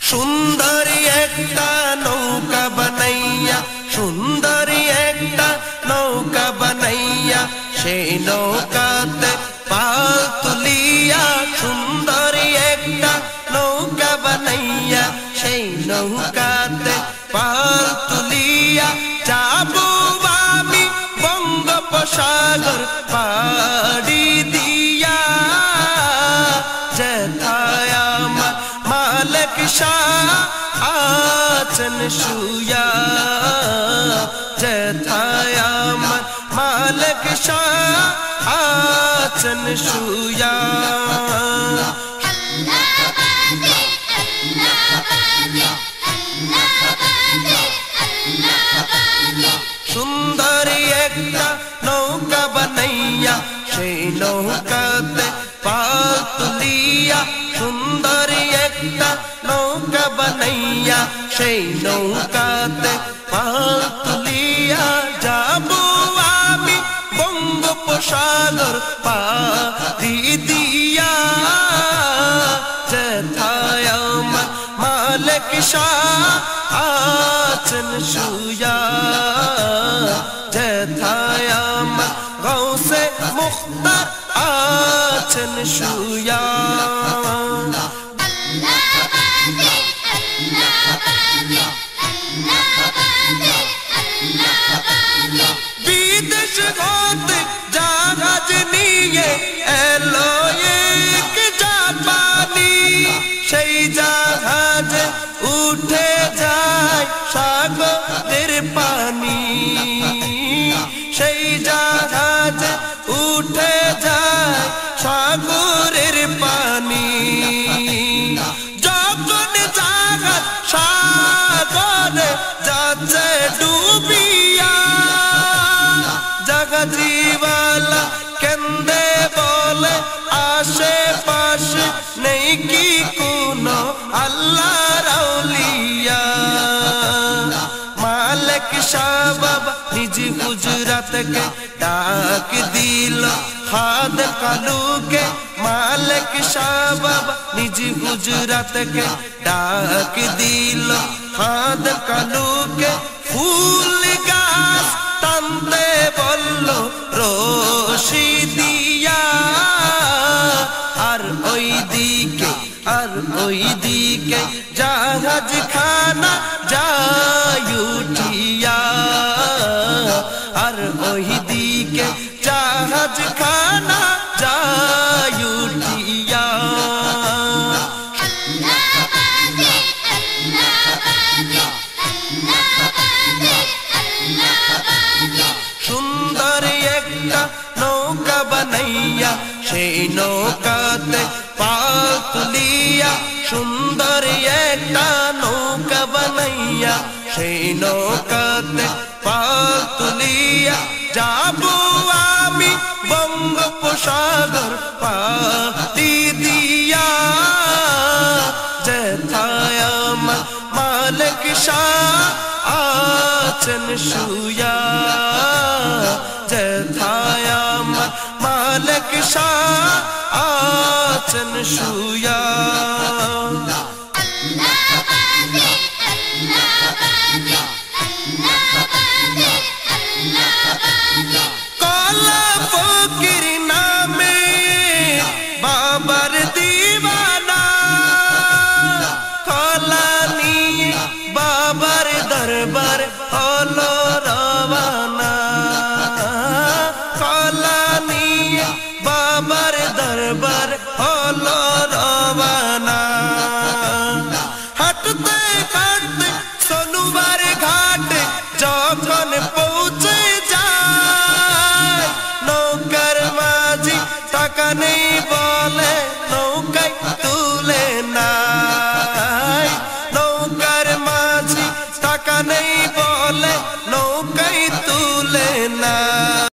সুন্দরী একটা নৌকা বানাইয়া, সুন্দরী একটা নৌকা বানাইয়া, সেই নৌকাতে পাল তুলিয়া, সুন্দরী একটা নৌকা বানাইয়া, সেই নৌকাতে পাল তুলিয়া, যাবো আমি বঙ্গোপসাগর পাড়ি দিয়া। যেথায় আমার মালিক শাহ আছেন শুয়া, যেথায় আমার মালিক শাহ আছেন শুয়া। সুন্দরী একটা নৌকা বানাইয়া, সেই নৌকাতে পাল তুলিয়া, সুন্দরী একটা নৌকা বানাইয়া, সেই নৌকাতে পাল তুলিয়া, যাবো আমি বঙ্গোপসাগর পাড়ি দিয়া। যেথায় আমার মালিক শাহ আছেন শুয়া, যেথায় আমার গৌসে মুখতার আছেন শুয়া। বিদেশ হতে জাহাজ নিয়ে এলো এক জাপানি, সেই জাহাজে উঠে যায় সাগরের পানি, সেই জাহাজে উঠে যায় সাগরের পানি। যখন জাহাজ সাগরে যাচ্ছে ডুবিয়া, জাহাজিওয়ালা কেন্দে বলে আশেপাশে নেই কি কোনো আল্লাহর আউলিয়া। মালিক শাহ বাবা নিজ গুজরাতকে ডাক দিল হাদ কালুকে, মালিক শাহ বাবা নিজ গুজরাতকে ডাক দিল হাদ কালুকে। ফুল গাছ টানতে বলল রশি দিয়া, আর ওই দিকে আর ওই দিকে জাহাজ খানা যায় উঠিয়া, আর ওই দিকে জাহাজ খানা যায় উঠিয়া। সুন্দরী একটা নৌকা বানাইয়া, সেই নৌকাতে পাল তুলিয়া, সুন্দরী একটা নৌকা বানাইয়া, সেই নৌকাতে পাল তুলিয়া, যাবো আমি বঙ্গোপসাগর পাড়ি দিয়া। যেথায় আমার মালিক শাহ আছেন শুয়া, যেথায় আমার মালিক শাহ আছেন শুয়া। কলা ফকির নামে বাবার দিওয়ানা, কলা নিয়ে বাবার দরবার হলো রওয়ানা, কলা নিয়ে বাবার দরবার